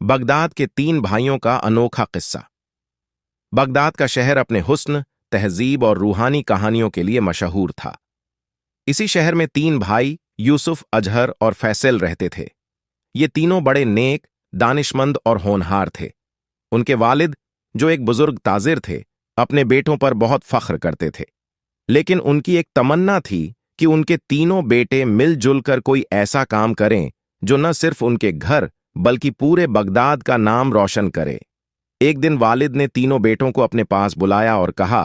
Baghdad के 3 भाइयों का अनोखा किस्सा। बगदाद का शहर अपने हुस्न, तहजीब और रूहानी कहानियों के लिए मशहूर था। इसी शहर में 3 भाई यूसुफ, अजहर और फैसल रहते थे। ये तीनों बड़े नेक, दानिशमंद और होनहार थे। उनके वालिद, जो एक बुजुर्ग ताजिर थे, अपने बेटों पर बहुत फख्र करते थे। लेकिन उनकी एक तमन्ना थी कि उनके तीनों बेटे मिलजुल कर कोई ऐसा काम करें जो न सिर्फ उनके घर बल्कि पूरे बगदाद का नाम रोशन करे। एक दिन वालिद ने तीनों बेटों को अपने पास बुलाया और कहा,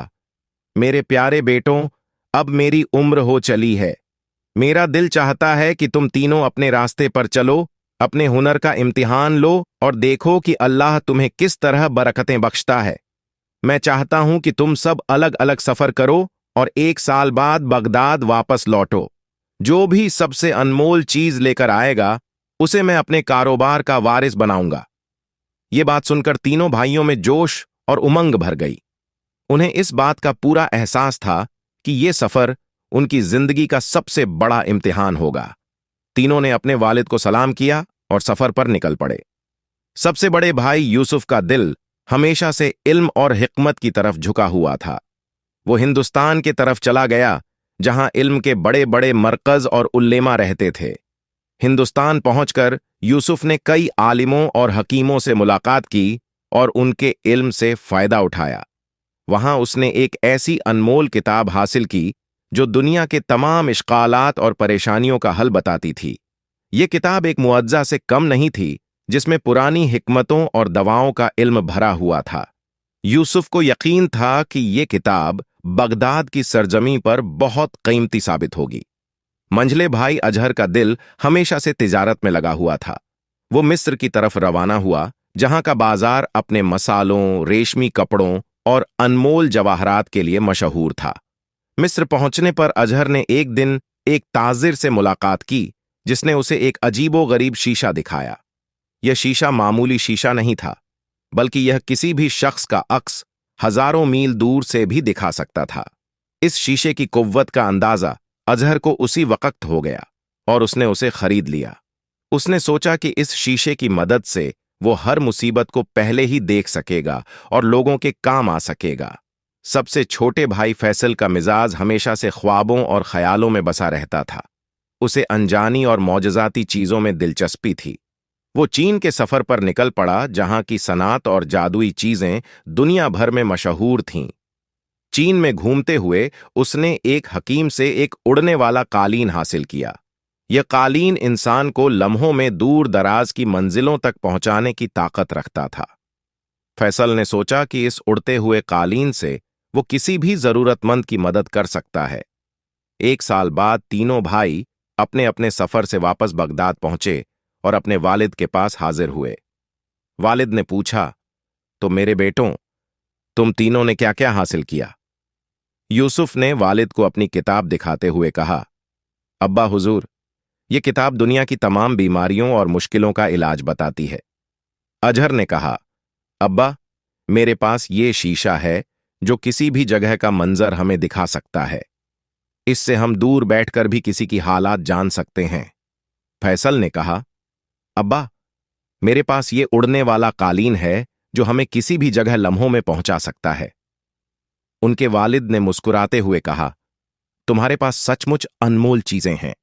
मेरे प्यारे बेटों, अब मेरी उम्र हो चली है। मेरा दिल चाहता है कि तुम तीनों अपने रास्ते पर चलो, अपने हुनर का इम्तिहान लो और देखो कि अल्लाह तुम्हें किस तरह बरकतें बख्शता है। मैं चाहता हूं कि तुम सब अलग अलग सफर करो और 1 साल बाद बगदाद वापस लौटो। जो भी सबसे अनमोल चीज लेकर आएगा उसे मैं अपने कारोबार का वारिस बनाऊंगा। ये बात सुनकर तीनों भाइयों में जोश और उमंग भर गई। उन्हें इस बात का पूरा एहसास था कि ये सफर उनकी जिंदगी का सबसे बड़ा इम्तिहान होगा। तीनों ने अपने वालिद को सलाम किया और सफर पर निकल पड़े। सबसे बड़े भाई यूसुफ का दिल हमेशा से इल्म और हिकमत की तरफ झुका हुआ था। वो हिंदुस्तान के तरफ चला गया, जहां इल्म के बड़े बड़े मरकज और उल्लेमा रहते थे। हिंदुस्तान पहुंचकर यूसुफ ने कई आलिमों और हकीमों से मुलाकात की और उनके इल्म से फायदा उठाया। वहां उसने एक ऐसी अनमोल किताब हासिल की जो दुनिया के तमाम इश्कालात और परेशानियों का हल बताती थी। ये किताब एक मुअज्जा से कम नहीं थी, जिसमें पुरानी हिकमतों और दवाओं का इल्म भरा हुआ था। यूसुफ को यकीन था कि ये किताब बगदाद की सरजमी पर बहुत कीमती साबित होगी। मंझले भाई अजहर का दिल हमेशा से तिजारत में लगा हुआ था। वो मिस्र की तरफ रवाना हुआ, जहां का बाजार अपने मसालों, रेशमी कपड़ों और अनमोल जवाहरात के लिए मशहूर था। मिस्र पहुंचने पर अजहर ने एक दिन एक ताजिर से मुलाकात की, जिसने उसे एक अजीबोगरीब शीशा दिखाया। यह शीशा मामूली शीशा नहीं था, बल्कि यह किसी भी शख्स का अक्स हजारों मील दूर से भी दिखा सकता था। इस शीशे की कुव्वत का अंदाजा अजहर को उसी वक्त हो गया और उसने उसे खरीद लिया। उसने सोचा कि इस शीशे की मदद से वो हर मुसीबत को पहले ही देख सकेगा और लोगों के काम आ सकेगा। सबसे छोटे भाई फैसल का मिजाज हमेशा से ख्वाबों और ख्यालों में बसा रहता था। उसे अनजानी और मौजज़ाती चीजों में दिलचस्पी थी। वो चीन के सफर पर निकल पड़ा, जहां की सनात और जादुई चीजें दुनिया भर में मशहूर थीं। चीन में घूमते हुए उसने एक हकीम से एक उड़ने वाला कालीन हासिल किया। यह कालीन इंसान को लम्हों में दूर दराज की मंजिलों तक पहुंचाने की ताकत रखता था। फैसल ने सोचा कि इस उड़ते हुए कालीन से वो किसी भी जरूरतमंद की मदद कर सकता है। 1 साल बाद तीनों भाई अपने अपने सफर से वापस बगदाद पहुंचे और अपने वालिद के पास हाजिर हुए। वालिद ने पूछा, तो मेरे बेटों, तुम तीनों ने क्या क्या हासिल किया? यूसुफ ने वालिद को अपनी किताब दिखाते हुए कहा, अब्बा हुजूर, ये किताब दुनिया की तमाम बीमारियों और मुश्किलों का इलाज बताती है। अजहर ने कहा, अब्बा, मेरे पास ये शीशा है जो किसी भी जगह का मंजर हमें दिखा सकता है। इससे हम दूर बैठकर भी किसी की हालात जान सकते हैं। फैसल ने कहा, अब्बा, मेरे पास ये उड़ने वाला कालीन है जो हमें किसी भी जगह लम्हों में पहुंचा सकता है। उनके वालिद ने मुस्कुराते हुए कहा, तुम्हारे पास सचमुच अनमोल चीजें हैं,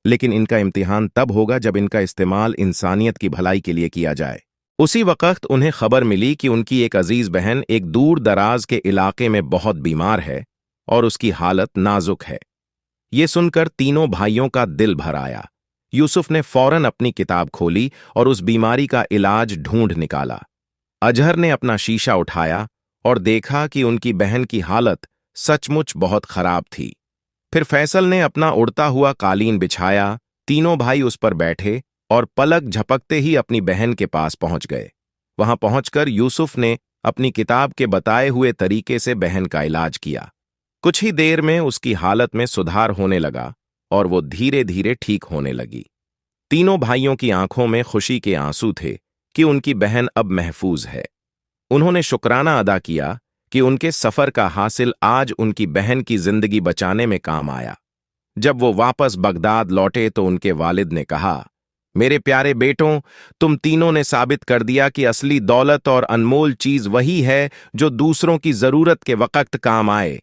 लेकिन इनका इम्तिहान तब होगा जब इनका इस्तेमाल इंसानियत की भलाई के लिए किया जाए। उसी वक्त उन्हें खबर मिली कि उनकी एक अजीज बहन एक दूर दराज के इलाके में बहुत बीमार है और उसकी हालत नाजुक है। ये सुनकर तीनों भाइयों का दिल भर आया। यूसुफ ने फौरन अपनी किताब खोली और उस बीमारी का इलाज ढूंढ निकाला। अजहर ने अपना शीशा उठाया और देखा कि उनकी बहन की हालत सचमुच बहुत खराब थी। फिर फैसल ने अपना उड़ता हुआ कालीन बिछाया। तीनों भाई उस पर बैठे और पलक झपकते ही अपनी बहन के पास पहुंच गए। वहां पहुंचकर यूसुफ ने अपनी किताब के बताए हुए तरीके से बहन का इलाज किया। कुछ ही देर में उसकी हालत में सुधार होने लगा और वो धीरे धीरे ठीक होने लगी। तीनों भाइयों की आंखों में खुशी के आंसू थे कि उनकी बहन अब महफूज है। उन्होंने शुक्राना अदा किया कि उनके सफर का हासिल आज उनकी बहन की जिंदगी बचाने में काम आया। जब वो वापस बगदाद लौटे तो उनके वालिद ने कहा, मेरे प्यारे बेटों, तुम तीनों ने साबित कर दिया कि असली दौलत और अनमोल चीज वही है जो दूसरों की जरूरत के वक्त काम आए।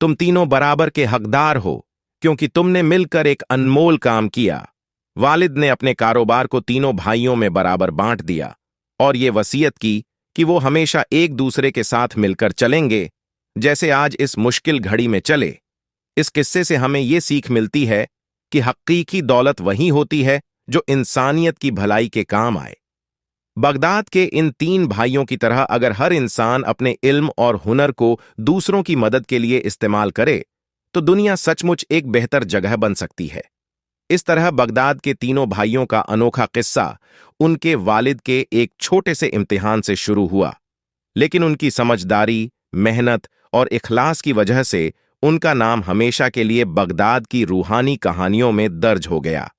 तुम तीनों बराबर के हकदार हो, क्योंकि तुमने मिलकर एक अनमोल काम किया। वालिद ने अपने कारोबार को तीनों भाइयों में बराबर बांट दिया और ये वसीयत की कि वो हमेशा एक दूसरे के साथ मिलकर चलेंगे, जैसे आज इस मुश्किल घड़ी में चले। इस किस्से से हमें ये सीख मिलती है कि हकीकी दौलत वही होती है जो इंसानियत की भलाई के काम आए। बगदाद के इन तीन भाइयों की तरह अगर हर इंसान अपने इल्म और हुनर को दूसरों की मदद के लिए इस्तेमाल करे, तो दुनिया सचमुच एक बेहतर जगह बन सकती है। इस तरह बगदाद के तीनों भाइयों का अनोखा किस्सा उनके वालिद के एक छोटे से इम्तिहान से शुरू हुआ, लेकिन उनकी समझदारी, मेहनत और इखलास की वजह से उनका नाम हमेशा के लिए बगदाद की रूहानी कहानियों में दर्ज हो गया।